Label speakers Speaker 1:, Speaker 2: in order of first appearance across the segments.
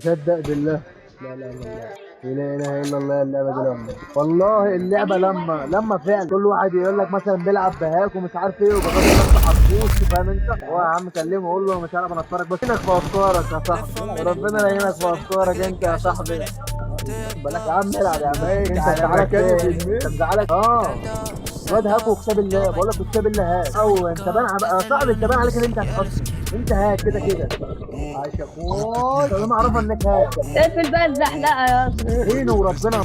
Speaker 1: صدق بالله. لا لا لا لا لا اله الا الله. اللعبه دي لما والله اللعبه لما فعلا كل واحد يقول لك مثلا بيلعب بهاك ومش عارف ايه وبغض النظر حرفوش، فاهم انت؟ هو يا عم كلمه قول له مش عارف انا اتفرج بس انك في افكارك يا صاحبي، وربنا يعينك في افكارك انت يا صاحبي. بالك يا عم العب يا عم،
Speaker 2: بايت
Speaker 1: انت
Speaker 2: على
Speaker 1: مزعلك
Speaker 2: مكاني في
Speaker 1: ايه؟ انت
Speaker 2: الميل.
Speaker 1: مزعلك واد هاك وكتاب الله، بقول لك كتاب الله هاك او انت بان يا صاحبي، انت بان عليك ان انت هتخسر، انت هاك كده كده.
Speaker 2: عايش يا اخوي.
Speaker 1: طب انا اعرفها انك هاك
Speaker 3: اقفل بقى الزحلقه يا اسطى.
Speaker 1: هين وربنا.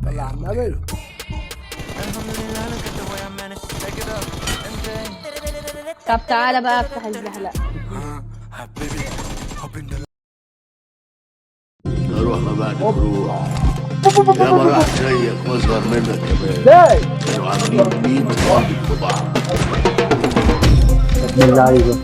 Speaker 2: صلى على النبي.
Speaker 3: طب تعالى بقى افتح الزحلقه.
Speaker 4: اروح ما بعد فروع. يا ما راح زيك واصغر منك كمان.
Speaker 1: ازاي؟
Speaker 4: كانوا عاملين مين في بعض.
Speaker 1: بسم الله عليكم.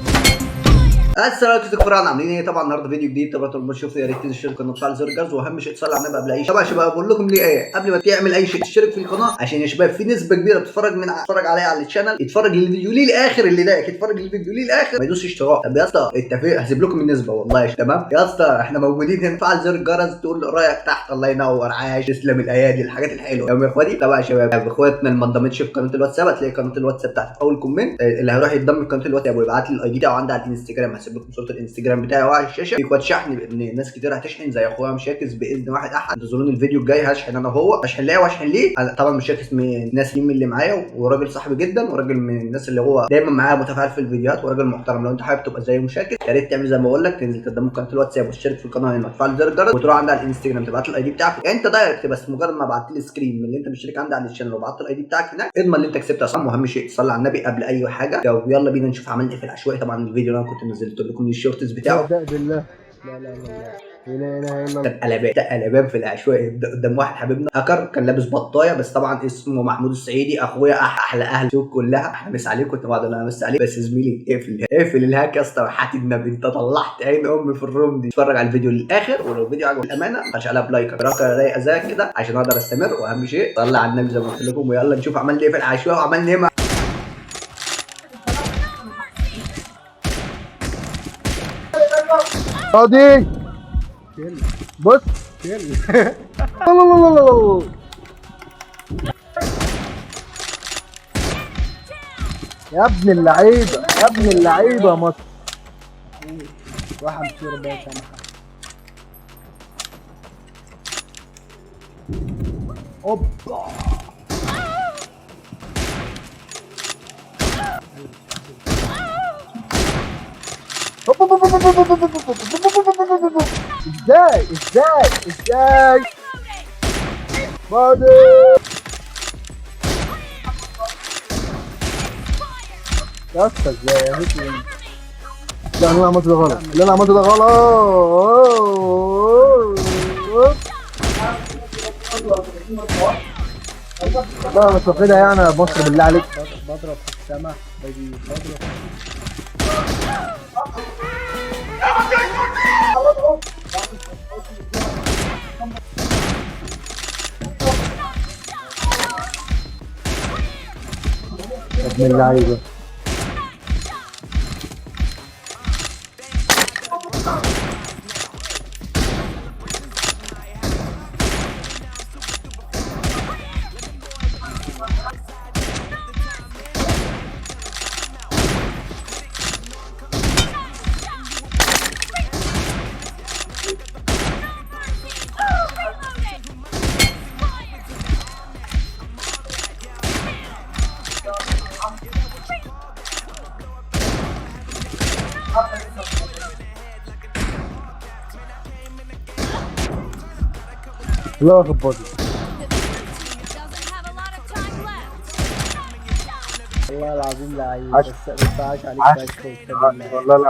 Speaker 5: السلام عليكم كفران، عاملين ايه؟ طبعا النهارده فيديو جديد. طبعا طول ما تشوفوا يا ريت تشتركوا في القناه وتفعلوا زر الجرس، واهم شيء تصلي على النبي قبل اي شيء. طبعا يا شباب بقول لكم ليه ايه قبل ما تعمل اي شيء تشترك في القناه، عشان يا شباب في نسبه كبيره بتتفرج عليا على الشانل، يتفرج للفيديو للاخر، اللي ضايقك يتفرج للفيديو للاخر ما يدوسش اشتراك. طب يا اسطى اتفق هسيب لكم النسبه والله يا تمام يا اسطى. احنا موجودين هنا، فعل زر الجرس تقول رايك تحت. الله ينور، عاش، تسلم الايادي، الحاجات الحلوه يا اخواتي. طبعا يا شباب اخواتنا اللي ما انضمتش في قناه الواتساب، هتلاقي قناه الواتساب تحت في اول كومنت. اللي هيروح يتضم لقناه الواتساب ويبعت لي الاي دي بتاعه عندي على الانستجرام، هسيب لكم صوره الانستجرام بتاعي على الشاشه. في كود شحن بان ناس كتير هتشحن زي اخويا مشاكس باذن واحد احد. انتظروني الفيديو الجاي هشحن انا وهو، هشحن ليا واشحن ليه. أنا طبعا مشاكس من الناس اللي معايا، وراجل صاحبي جدا، وراجل من الناس اللي هو دايما معايا متفاعل في الفيديوهات، وراجل محترم. لو انت حابب تبقى زي مشاكس يا ريت تعمل زي ما بقول لك، تنزل تقدم قناه الواتساب وتشترك في القناه هنا وتفعل زر الجرس، وتروح عندي على الانستجرام تبعت له الاي دي بتاعك انت دايركت. بس مجرد ما بعت لي سكرين من اللي انت مشترك عندي على الشانل وبعت له الاي دي بتاعك هناك، اضمن اللي انت كسبت يا صاحبي. واهم شيء تصلي على النبي قبل اي حاجه. يلا بينا نشوف عملنا ايه في العشوائي. طبعا الفيديو اللي انا كنت نزلت لكم الشورتس بتاعه
Speaker 1: صدق بالله. لا لا لا لا لا اله الا الله.
Speaker 5: ده قلبان في العشوائي قدام واحد حبيبنا هاكر كان لابس بطايه، بس طبعا اسمه محمود الصعيدي، اخويا احلى اهل السوق كلها. احنا مس عليه، كنت بقعد انا مس عليه، بس زميلي اقفل الهاك يا اسطى، وحياة النبي انت طلعت عين امي في الروم دي. اتفرج على الفيديو للاخر، ولو الفيديو عجبك الامانه ما تخليش عليها بلايك رايقه زيك كده عشان اقدر استمر. واهم شيء صلي على النبي زي ما قلت لكم، ويلا نشوف عملنا ايه في العشوائي وعملنا ايه
Speaker 1: فاضي بص. الله يا ابن اللعيبه، يا ابن اللعيبه مصر.
Speaker 2: واحد مصير ربنا يسامحك. اوبا
Speaker 1: ازاي فاضي يا اسطى ازاي يا هيك؟ لا انا عملت ده غلط، اللي انا عملته ده غلط. لا مش واخدها يعني يا مصر بالله عليك.
Speaker 2: بضرب في السما، باجي بضرب.
Speaker 1: يا ابن اللعيبه. لا واخد بودي.
Speaker 2: والله العظيم لعيب،
Speaker 1: عاش.
Speaker 2: بس عاش عليك.
Speaker 1: والله